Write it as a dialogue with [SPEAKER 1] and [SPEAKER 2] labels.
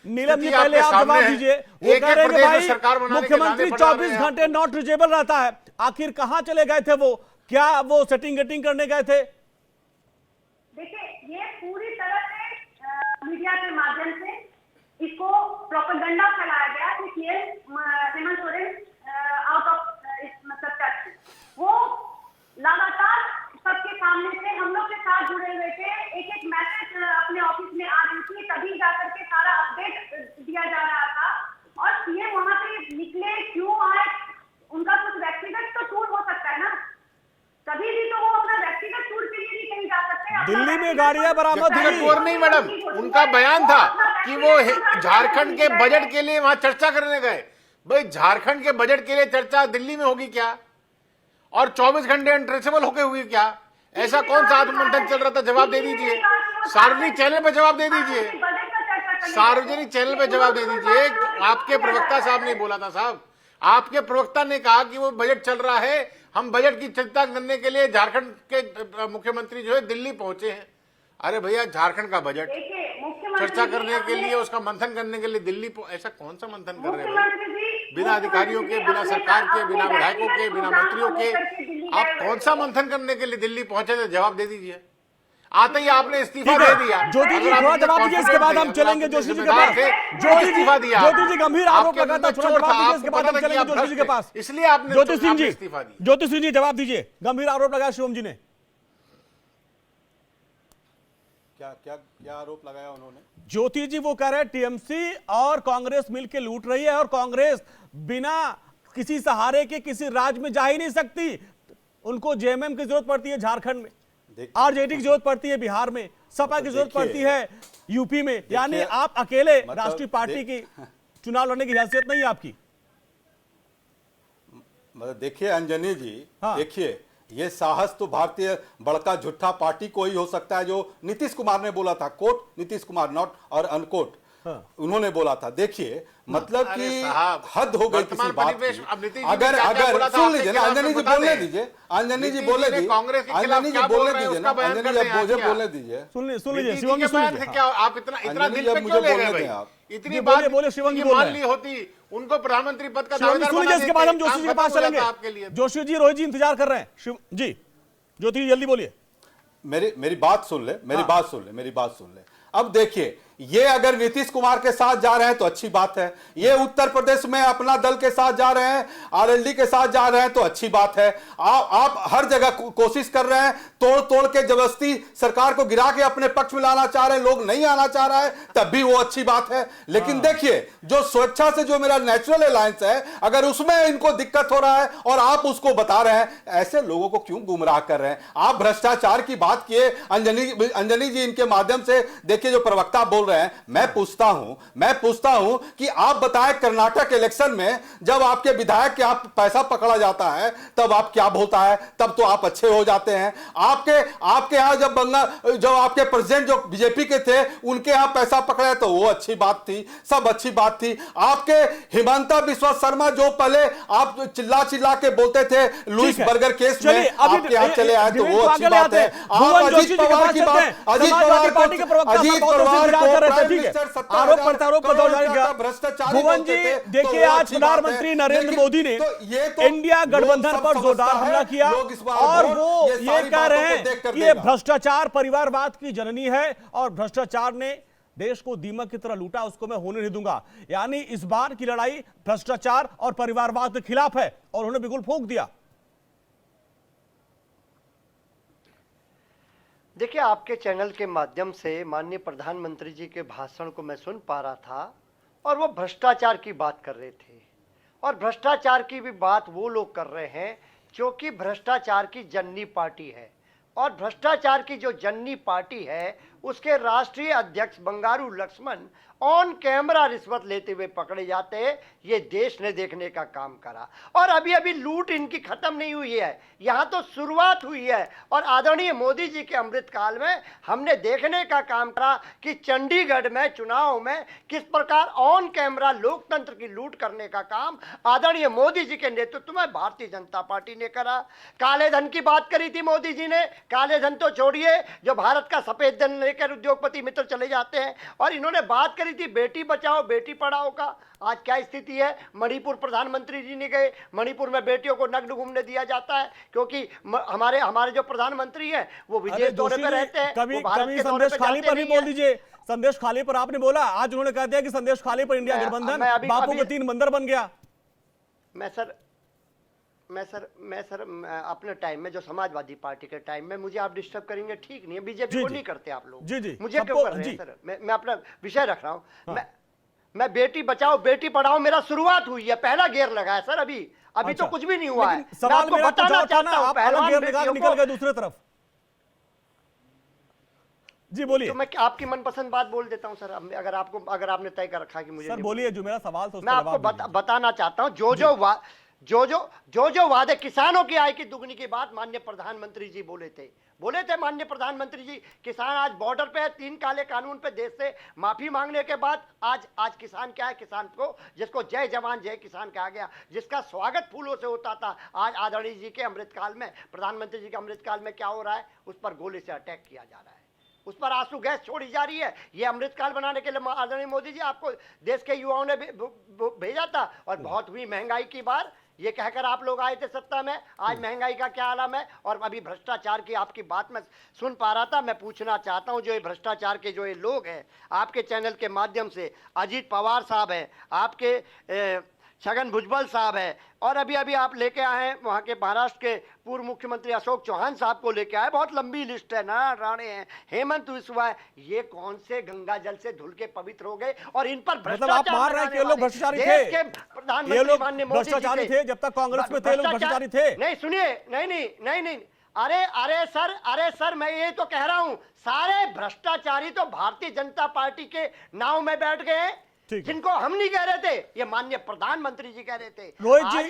[SPEAKER 1] नीलम जी पहले आप जवाब दीजिए। वो कह रहे हैं कि भाई मुख्यमंत्री 24 घंटे नॉट रीचेबल रहता है, आखिर कहां चले गए थे वो? क्या वो सेटिंग गेटिंग करने गए थे?
[SPEAKER 2] देखिए, ये पूरी तरह से मीडिया के माध्यम से इसको प्रोपेगेंडा फैलाया गया कि हेमंत सोरेन आउट ऑफ मतलब टच। वो लगातार सबके सामने से हम लोग के साथ जुड़े हुए थे, एक एक मैसेज अपने ऑफिस में आ रही थी, तभी जाकर के सारा अपडेट दिया जा रहा था। और सीएम वहां पे निकले क्यों आए, उनका कुछ व्यक्तिगत तो टूर हो सकता है ना, कभी भी तो वो अपना व्यक्तिगत टूर के लिए भी कहीं जा सकते हैं।
[SPEAKER 1] दिल्ली में गाड़ियां बरामद हुई
[SPEAKER 3] नहीं मैडम, उनका बयान था कि वो झारखंड के बजट के लिए वहां चर्चा करने गए। भाई झारखंड के बजट के लिए चर्चा दिल्ली में होगी क्या? और 24 घंटे अनट्रेसेबल होके हुई क्या? ऐसा कौन सा आत्ममंथन चल रहा था? जवाब दे दीजिए, सार्वजनिक चैनल पे जवाब दे दीजिए, सार्वजनिक चैनल पे जवाब दे दीजिए। आपके प्रवक्ता साहब ने बोला था, साहब आपके प्रवक्ता ने कहा कि वो बजट चल रहा है, हम बजट की चर्चा करने के लिए झारखंड के मुख्यमंत्री जो है दिल्ली पहुंचे हैं। अरे भैया, झारखंड का बजट चर्चा करने के लिए, उसका मंथन करने के लिए दिल्ली, ऐसा कौन सा मंथन कर रहे हैं? बिना अधिकारियों के, बिना सरकार के, बिना विधायकों के, बिना मंत्रियों के आप कौन सा मंथन करने के लिए दिल्ली पहुंचे थे? जवाब दे दीजिए। आते ही आपने इस्तीफा दे दिया।
[SPEAKER 1] ज्योति जी थोड़ा जवाब दीजिए, इसके बाद हम चलेंगे जोशी जी के पास। ज्योति जी गंभीर आरोप लगा था, थोड़ा जवाब दीजिए, इसके बाद हम चलेंगे जोशी जी के पास।
[SPEAKER 3] इसलिए आपने
[SPEAKER 1] ज्योति सिंह जी,
[SPEAKER 3] इस्तीफा दिया।
[SPEAKER 1] ज्योति सिंह जी जवाब दीजिए, गंभीर आरोप लगाया शिवम जी ने।
[SPEAKER 4] क्या क्या क्या आरोप लगाया उन्होंने?
[SPEAKER 1] ज्योति जी वो कह रहे हैं टीएमसी और कांग्रेस मिलकर लूट रही है और कांग्रेस बिना किसी सहारे के किसी राज्य में जा ही नहीं सकती। उनको जेएमएम की जरूरत पड़ती है झारखंड में, आरजेडी की जरूरत पड़ती है बिहार में, सपा की जरूरत पड़ती है यूपी में। यानी आप अकेले राष्ट्रीय पार्टी की चुनाव लड़ने की हैसियत नहीं है आपकी।
[SPEAKER 4] मतलब देखिए अंजनी जी,
[SPEAKER 1] हाँ।
[SPEAKER 4] देखिए ये साहस तो भारतीय बड़का झूठा पार्टी को ही हो सकता है, जो नीतीश कुमार ने बोला था, कोट नीतीश कुमार नॉट और अनकोट, उन्होंने बोला था। देखिए मतलब कि हद हो गई किसी बात की। अगर सुन लीजिए ना, अंजनी जी बोलने दीजिए, अंजनी जी बोलने दीजिए, अंजनी जी बोलने दीजिए ना, अंजनी जी मुझे बोलने दीजिए,
[SPEAKER 1] सुन लीजिए शिवम जी, सुन लीजिए।
[SPEAKER 3] आप इतना दिल पे क्यों ले गए भाई? इतनी बात
[SPEAKER 1] बोले शिवम जी
[SPEAKER 3] मान ली होती, उनको प्रधानमंत्री पद का दावेदार
[SPEAKER 1] सुन लीजिए, इसके बाद हम जोशी जी के पास चलेंगे। जोशी जी, रोहित जी इंतजार कर रहे हैं। शिव जी, ज्योति जी जल्दी बोलिए।
[SPEAKER 4] मेरी बात सुन ले, मेरी बात सुन ले। अब देखिए, ये अगर नीतीश कुमार के साथ जा रहे हैं तो अच्छी बात है, ये उत्तर प्रदेश में अपना दल के साथ जा रहे हैं, आरएलडी के साथ जा रहे हैं तो अच्छी बात है। आप हर जगह कोशिश कर रहे हैं, तोड़ तोड़ के जबरदस्ती सरकार को गिरा के अपने पक्ष में लाना चाह रहे हैं, लोग नहीं आना चाह रहा है, तब भी वो अच्छी बात है। लेकिन देखिए, जो स्वेच्छा से जो मेरा नेचुरल अलायंस है, अगर उसमें इनको दिक्कत हो रहा है और आप उसको बता रहे हैं, ऐसे लोगों को क्यों गुमराह कर रहे हैं? आप भ्रष्टाचार की बात किए, अंजनी जी इनके माध्यम से देखिए जो प्रवक्ता बोल रहे हैं, मैं पूछता हूं कि आप बताएं, कर्नाटक इलेक्शन में जब आपके विधायक के आप पैसा पकड़ा जाता है तब आप क्या बोलता है? तब तो आप अच्छे हो जाते हैं। आपके यहां जब आपके प्रेसिडेंट जो बीजेपी के थे उनके यहां पैसा पकड़ा तो वो अच्छी बात थी, सब अच्छी बात थी। आपके हिमंता बिस्वा शर्मा जो पहले आप चिल्ला के बोलते थे लुइस बर्गर केस में, आपके यहां चले आए तो वो अच्छी बात है। आप अजीत पवार की बात, अजीत पवार को
[SPEAKER 1] आरोप प्रत्यारोप का दौर जारी किया। भुवन जी देखिए, आज प्रधानमंत्री नरेंद्र मोदी ने इंडिया गठबंधन पर जोरदार हमला किया और वो ये कह रहे हैं कि ये भ्रष्टाचार परिवारवाद की जननी है और भ्रष्टाचार ने देश को दीमक की तरह लूटा, उसको मैं होने नहीं दूंगा। यानी इस बार की लड़ाई भ्रष्टाचार और परिवारवाद के खिलाफ है और उन्होंने बिल्कुल फूंक दिया।
[SPEAKER 5] देखिए, आपके चैनल के माध्यम से माननीय प्रधानमंत्री जी के भाषण को मैं सुन पा रहा था और वो भ्रष्टाचार की बात कर रहे थे और भ्रष्टाचार की भी बात वो लोग कर रहे हैं जो कि भ्रष्टाचार की जननी पार्टी है। और भ्रष्टाचार की जो जननी पार्टी है उसके राष्ट्रीय अध्यक्ष बंगारू लक्ष्मण ऑन कैमरा रिश्वत लेते हुए पकड़े जाते हैं। ये देश ने देखने का काम करा और अभी अभी लूट इनकी खत्म नहीं हुई है, यहाँ तो शुरुआत हुई है। और आदरणीय मोदी जी के अमृतकाल में हमने देखने का काम करा कि चंडीगढ़ में चुनाव में किस प्रकार ऑन कैमरा लोकतंत्र की लूट करने का काम आदरणीय मोदी जी के नेतृत्व में भारतीय जनता पार्टी ने करा। काले धन की बात करी थी मोदी जी ने, काले धन तो छोड़िए, जो भारत का सफेद धन लेकर उद्योगपति मित्र चले जाते हैं। और इन्होंने बात करी थी बेटी बचाओ बेटी पढ़ाओ का, आज क्या स्थिति है। मणिपुर प्रधानमंत्री जी ने गए, मणिपुर में बेटियों को नग्न घूमने दिया जाता है, क्योंकि हमारे हमारे जो प्रधानमंत्री हैं वो विदेश दौरे पर रहते हैं।
[SPEAKER 1] कभी संदेश खाली पर भी बोल दीजिए, संदेश खाली पर आपने बोला, आज उन्होंने कह दिया कि संदेश खाली पर इंडिया गठबंधन बापू के 3 बंदर बन गया।
[SPEAKER 5] मैं सर अपने टाइम में, जो समाजवादी पार्टी के टाइम में, मुझे आप डिस्टर्ब करेंगे ठीक नहीं है। बीजेपी को नहीं करते आप लोग,
[SPEAKER 1] जी
[SPEAKER 5] मुझे क्यों कर रहे हैं सर? मैं अपना विषय रख रहा हूँ। मैं बेटी बचाओ बेटी पढ़ाओ मेरा शुरुआत हुई है, पहला गेयर लगा है सर। अभी तो कुछ भी नहीं हुआ है।
[SPEAKER 1] सवाल मेरा बताना चाहता हूं, पहला गेयर निकल गए दूसरे तरफ। जी बोलिए।
[SPEAKER 5] तो मैं आपकी मनपसंद बात बोल देता हूं सर, अगर आपने तय कर रखा कि मुझे
[SPEAKER 1] सर बोलिए, जो मेरा सवाल था
[SPEAKER 5] मैं आपको बताना चाहता हूं। जो वादे किसानों की आय की दुगनी की बात माननीय प्रधानमंत्री जी बोले थे माननीय प्रधानमंत्री जी। किसान आज बॉर्डर पे 3 काले कानून पे देश से माफी मांगने के बाद आज किसान क्या है, किसान को जिसको जय जवान जय किसान कहा गया, जिसका स्वागत फूलों से होता था, आज आदरणीय जी के अमृतकाल में, प्रधानमंत्री जी के अमृतकाल में क्या हो रहा है, उस पर गोली से अटैक किया जा रहा है, उस पर आंसू गैस छोड़ी जा रही है। ये अमृतकाल बनाने के लिए आदरणीय मोदी जी आपको देश के युवाओं ने भेजा था। और बहुत हुई महंगाई की बार, ये कहकर आप लोग आए थे सत्ता में। आज महंगाई का क्या आलम है। और अभी भ्रष्टाचार की आपकी बात मैं सुन पा रहा था। मैं पूछना चाहता हूं, जो ये भ्रष्टाचार के जो ये लोग हैं आपके चैनल के माध्यम से, अजीत पवार साहब हैं, आपके छगन भुजबल साहब है, और अभी आप लेके आए हैं वहाँ के महाराष्ट्र के पूर्व मुख्यमंत्री अशोक चौहान साहब को लेके आए। बहुत लंबी लिस्ट है ना, राणे हैं, हेमंत बिस्वा है। ये कौन से गंगा जल से धुल के पवित्र हो गए और इन पर
[SPEAKER 1] मतलब आप मान रहे हैं कि ये लोग भ्रष्टाचारी थे,
[SPEAKER 5] प्रधानमंत्री माननीय मोदी जी
[SPEAKER 1] थे, जब तक कांग्रेस में थे लोग भ्रष्टाचारी थे।
[SPEAKER 5] नहीं सुनिए, नहीं, अरे सर मैं ये तो कह रहा हूं, सारे भ्रष्टाचारी तो भारतीय जनता पार्टी के नाव में बैठ गए, जिनको हम नहीं कह रहे थे, ये माननीय प्रधानमंत्री जी कह रहे थे।
[SPEAKER 1] रोहित जी